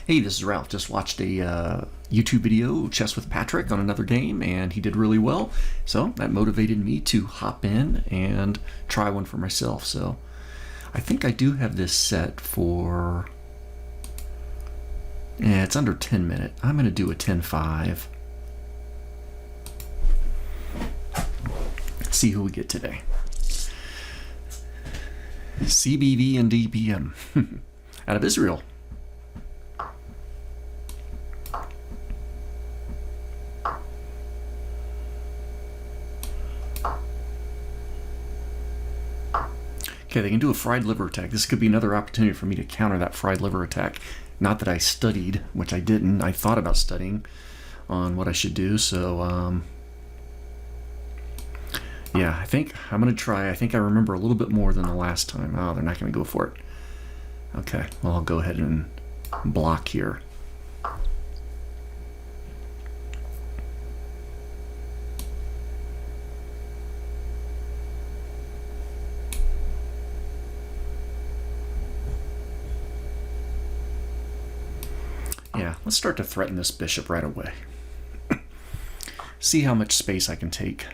Hey, this is Ralph. Just watched a YouTube video, Chess with Patrick, on another game, and he did really well. So that motivated me to hop in and try one for myself. So I think I do have this set for... Yeah, it's under 10 minutes. I'm going to do a 10-5. See who we get today. cbvnbm out of Israel. Okay, they can do a fried liver attack. This could be another opportunity for me to counter that fried liver attack. Not that I studied, which I didn't. I thought about studying on what I should do. So, yeah, I think I'm going to try. I think I remember a little bit more than the last time. Oh, they're not going to go for it. Okay, well, I'll go ahead and block here. Yeah, let's start to threaten this bishop right away. See how much space I can take.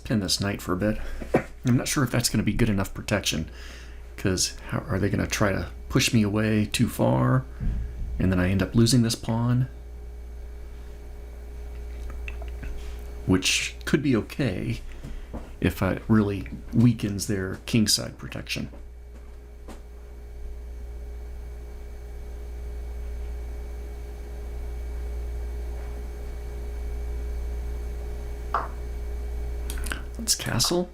Pin this knight for a bit. I'm not sure if that's going to be good enough protection, because are they going to try to push me away too far and then I end up losing this pawn, which could be okay if it really weakens their kingside protection. Let's castle.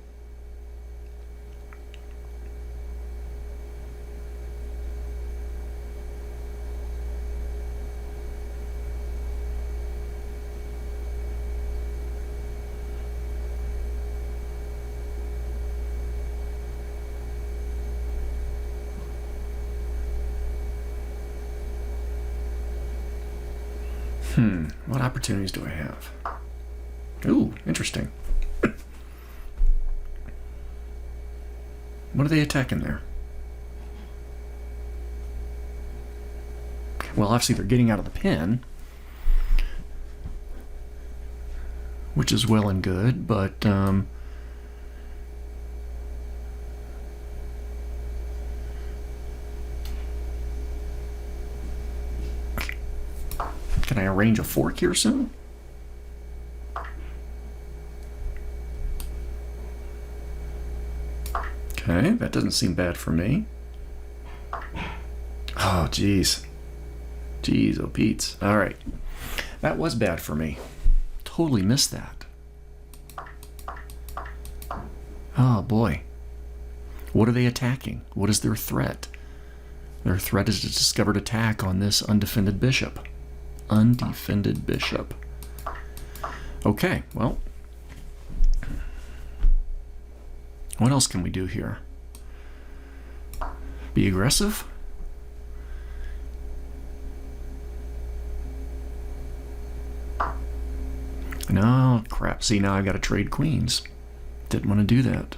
What opportunities do I have? Ooh, interesting. What are they attacking there? Well, obviously they're getting out of the pin, which is well and good, but can I arrange a fork here soon? Okay, that doesn't seem bad for me. Oh, jeez. Jeez, oh, Pete's. All right. That was bad for me. Totally missed that. Oh, boy. What are they attacking? What is their threat? Their threat is a discovered attack on this undefended bishop. Undefended bishop. Okay, well. What else can we do here? Be aggressive? No, crap. See, now I've got to trade queens. Didn't want to do that.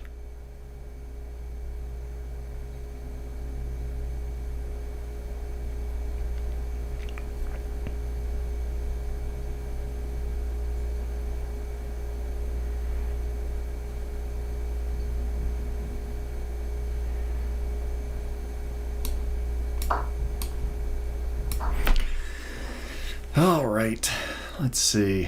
All right, let's see.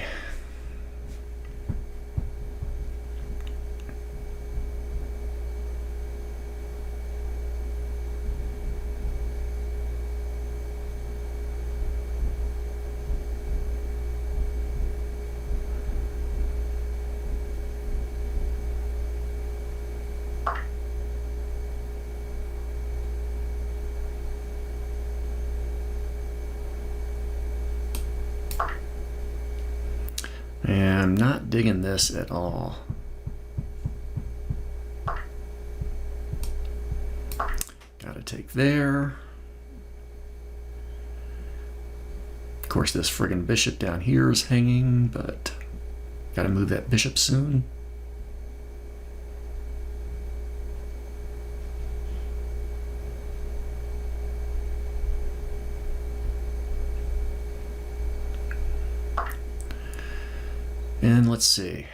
And I'm not digging this at all. Gotta take there. Of course, this friggin' bishop down here is hanging, but gotta move that bishop soon. And let's see.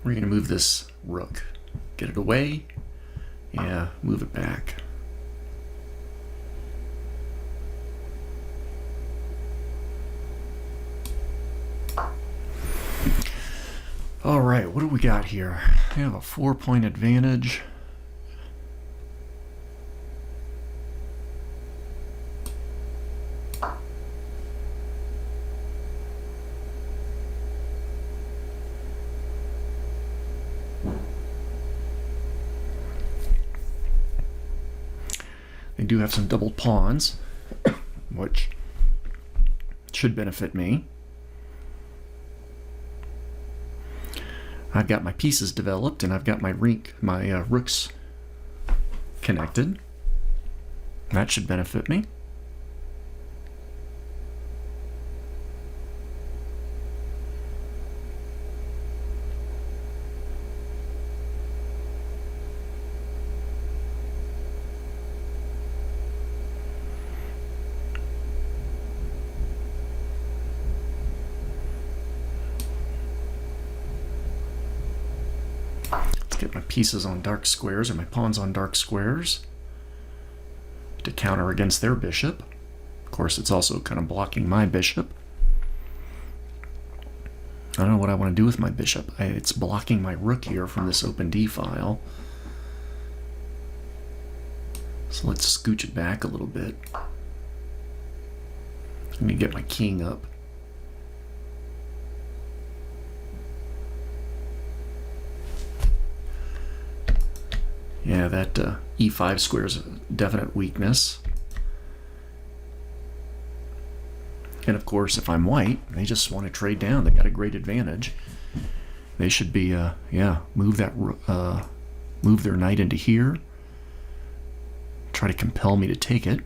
We're going to move this rook. Get it away. Yeah, move it back. All right, what do we got here? We have a 4-point advantage. They do have some double pawns, which should benefit me. I've got my pieces developed, and I've got my rooks connected. That should benefit me. Get my pieces on dark squares, or my pawns on dark squares, to counter against their bishop. Of course, it's also kind of blocking my bishop. I don't know what I want to do with my bishop. It's blocking my rook here from this open d file. So let's scooch it back a little bit. Let me get my king up. Yeah, that e5 square is a definite weakness. And of course, if I'm white, they just want to trade down. They got a great advantage. They should be, yeah, move their knight into here. Try to compel me to take it.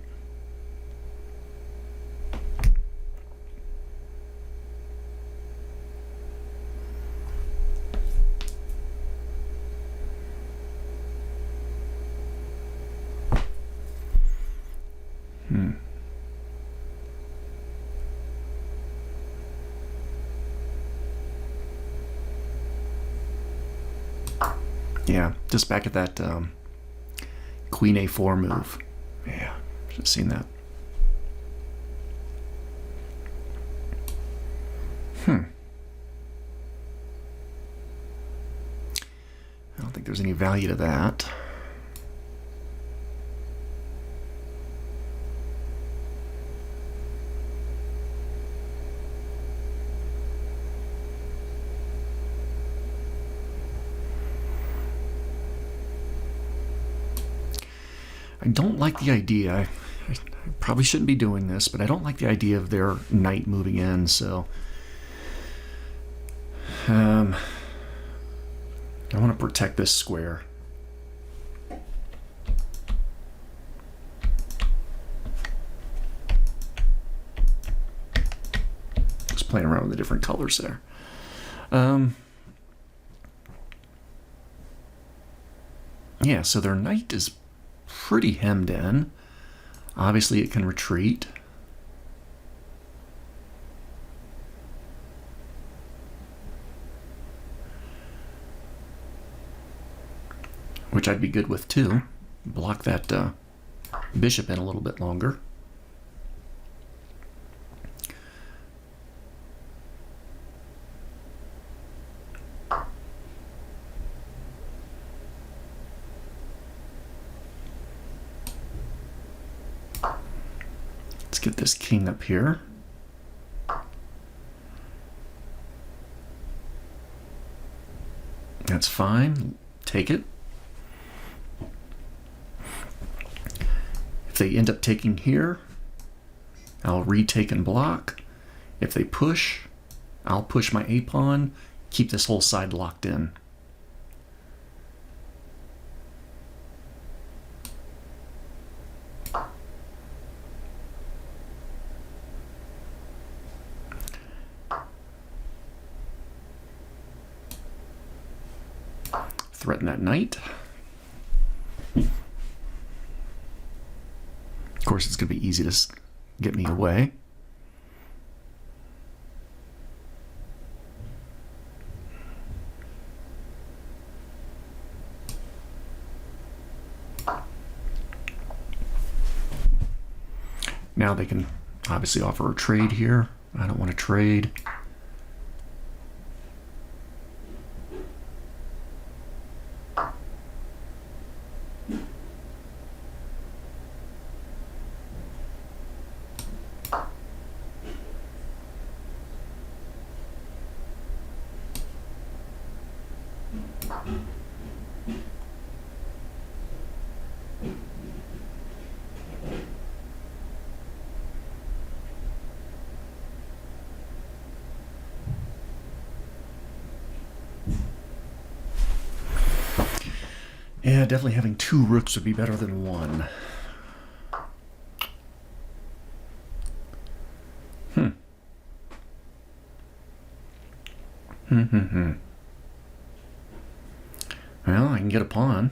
Yeah, just back at that Queen A4 move. Yeah, should have seen that. I don't think there's any value to that. I don't like the idea. I probably shouldn't be doing this, but I don't like the idea of their knight moving in, so I want to protect this square. Just playing around with the different colors there. Yeah, so their knight is pretty hemmed in. Obviously it can retreat. Which I'd be good with too. Block that bishop in a little bit longer. Let's get this king up here. That's fine. Take it. If they end up taking here, I'll retake and block. If they push, I'll push my A pawn, keep this whole side locked in. Threaten that knight. Of course, it's going to be easy to get me away. Now they can obviously offer a trade here. I don't want to trade. Yeah, definitely having 2 rooks would be better than 1. Well, I can get a pawn.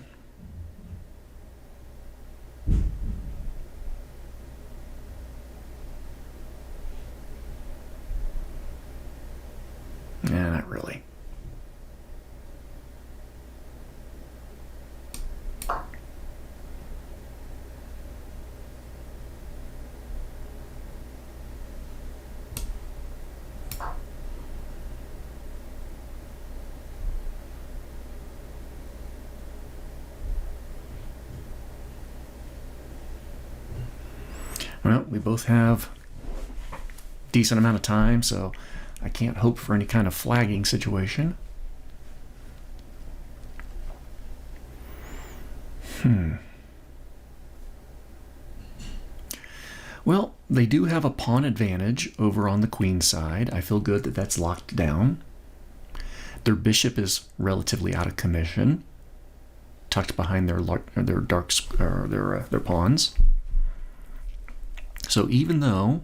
Yeah, not really. Well, we both have decent amount of time, so I can't hope for any kind of flagging situation. Well, they do have a pawn advantage over on the queen side. I feel good that that's locked down. Their bishop is relatively out of commission, tucked behind their pawns. So even though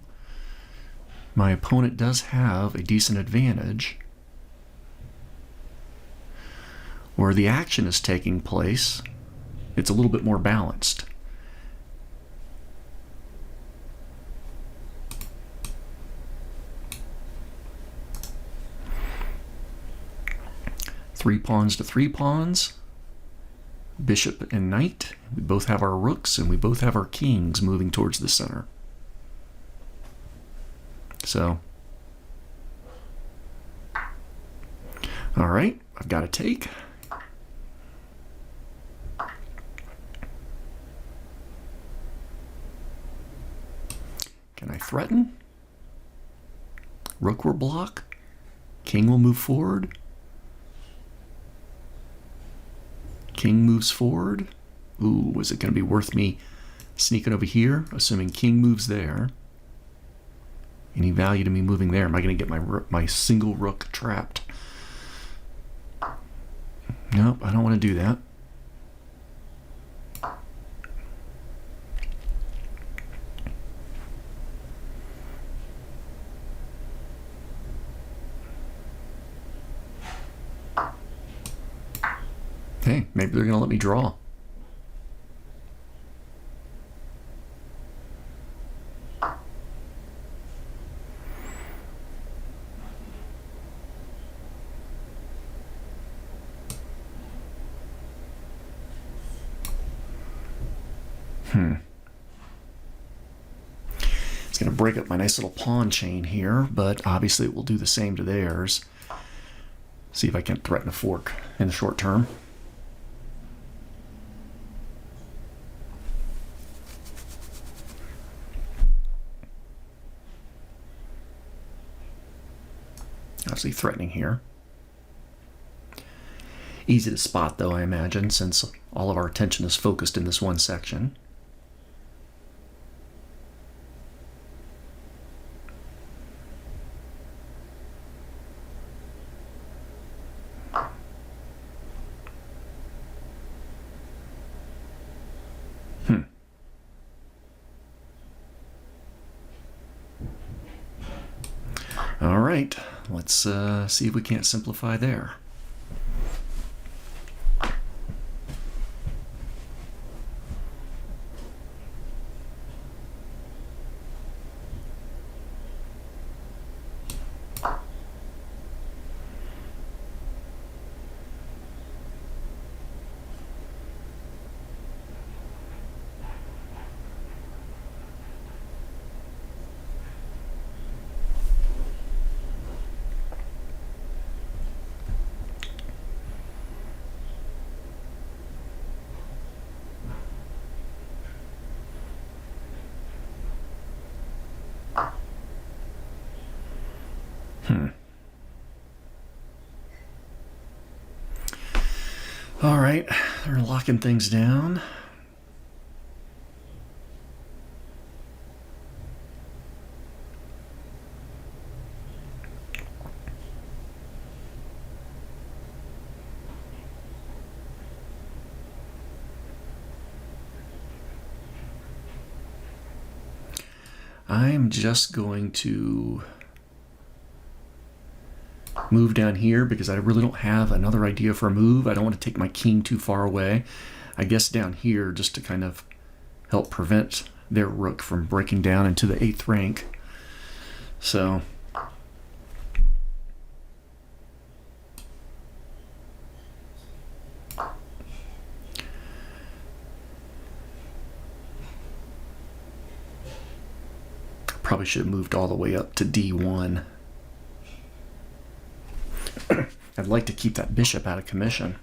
my opponent does have a decent advantage, where the action is taking place, it's a little bit more balanced. Three pawns to 3 pawns, bishop and knight. We both have our rooks and we both have our kings moving towards the center. So, all right, I've got to take. Can I threaten? Rook will block. King will move forward. King moves forward. Ooh, is it going to be worth me sneaking over here, assuming king moves there? Any value to me moving there? Am I going to get my single rook trapped? Nope, I don't want to do that. Hey, maybe they're going to let me draw. It's going to break up my nice little pawn chain here, but obviously it will do the same to theirs. See if I can threaten a fork in the short term. Obviously threatening here. Easy to spot, though, I imagine, since all of our attention is focused in this one section. All right, let's see if we can't simplify there. All right, they're locking things down. I'm just going to move down here because I really don't have another idea for a move. I don't want to take my king too far away. I guess down here just to kind of help prevent their rook from breaking down into the 8th rank. So probably should have moved all the way up to D1. I'd like to keep that bishop out of commission.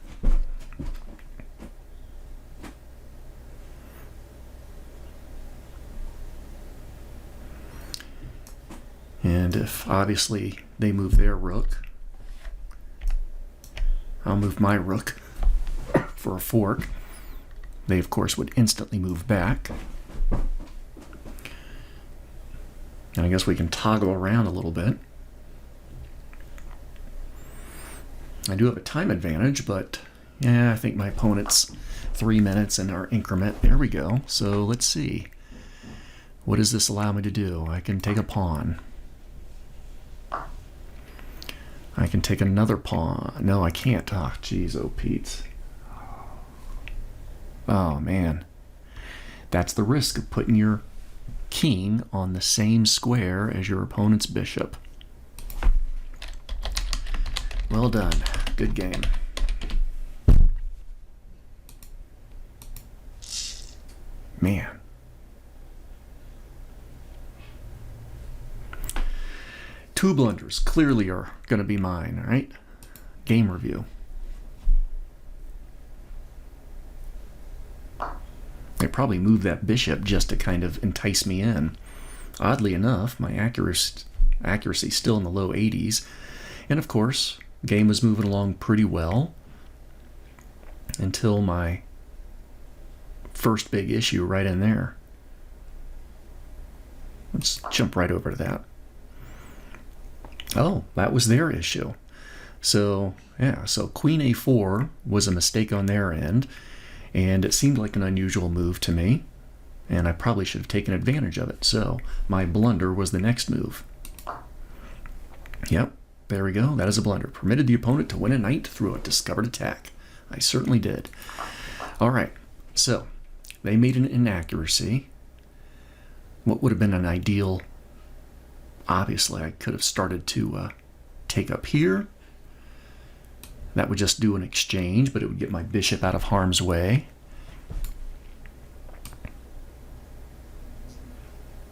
And if obviously they move their rook, I'll move my rook for a fork. They of course would instantly move back. And I guess we can toggle around a little bit. I do have a time advantage, but yeah, I think my opponent's 3 minutes in our increment. There we go. So let's see. What does this allow me to do? I can take a pawn. I can take another pawn. No, I can't. Oh, geez, oh, Pete. Oh, man. That's the risk of putting your king on the same square as your opponent's bishop. Well done. Good game. Man. Two blunders clearly are going to be mine, all right? Game review. They probably moved that bishop just to kind of entice me in. Oddly enough, my accuracy's still in the low 80s. And of course, game was moving along pretty well until my first big issue right in there. Let's jump right over to that. Oh, that was their issue. So, yeah, so Queen A4 was a mistake on their end, and it seemed like an unusual move to me, and I probably should have taken advantage of it. So, my blunder was the next move. Yep, there we go. That is a blunder. Permitted the opponent to win a knight through a discovered attack. I certainly did. All right, so they made an inaccuracy. What would have been an ideal? Obviously, I could have started to take up here. That would just do an exchange, but it would get my bishop out of harm's way.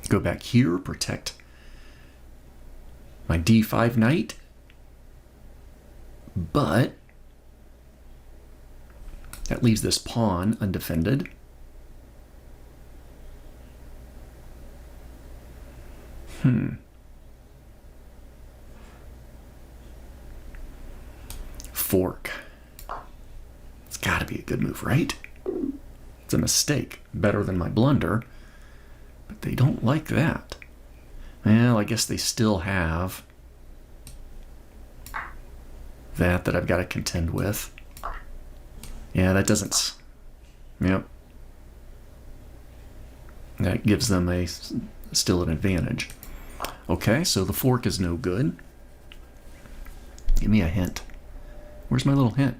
Go back here, protect my D5 knight. But that leaves this pawn undefended. Fork. Gotta be a good move, right? It's a mistake. Better than my blunder. But they don't like that. Well, I guess they still have that I've got to contend with. Yeah, that doesn't... Yep. That gives them still an advantage. Okay, so the fork is no good. Give me a hint. Where's my little hint?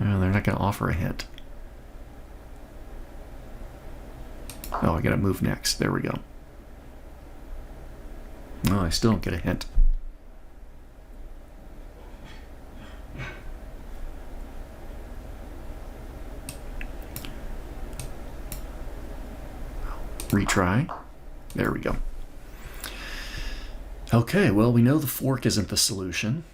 Oh, they're not going to offer a hint. Oh, I got to move next. There we go. No, I still don't get a hint. Retry. There we go. Okay, well, we know the fork isn't the solution.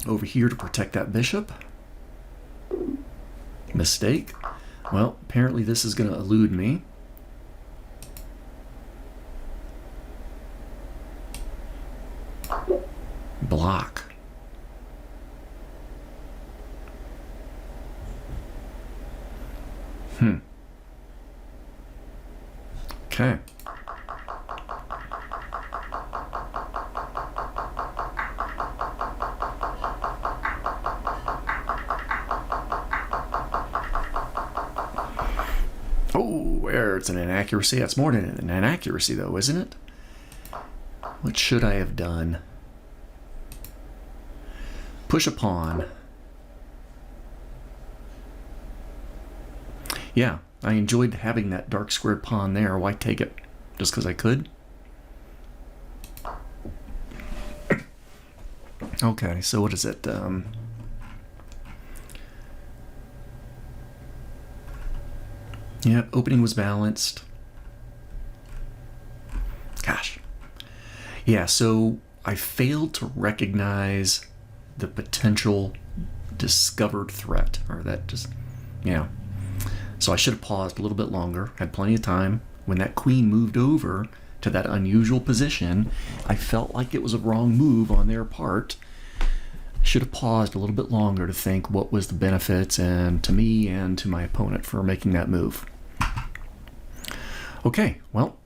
Over here to protect that bishop. Mistake. Well, apparently this is going to elude me. Block. Okay. Oh, it's an inaccuracy. That's more than an inaccuracy, though, isn't it? What should I have done? Push a pawn. Yeah, I enjoyed having that dark squared pawn there. Why take it? Just because I could? Okay, so what is it? Yeah, opening was balanced. Gosh. Yeah, so I failed to recognize the potential discovered threat, or that just, yeah. So I should have paused a little bit longer, had plenty of time. When that queen moved over to that unusual position, I felt like it was a wrong move on their part. Should have paused a little bit longer to think what was the benefits and to me and to my opponent for making that move. Okay, well,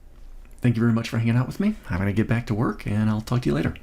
thank you very much for hanging out with me. I'm going to get back to work, and I'll talk to you later.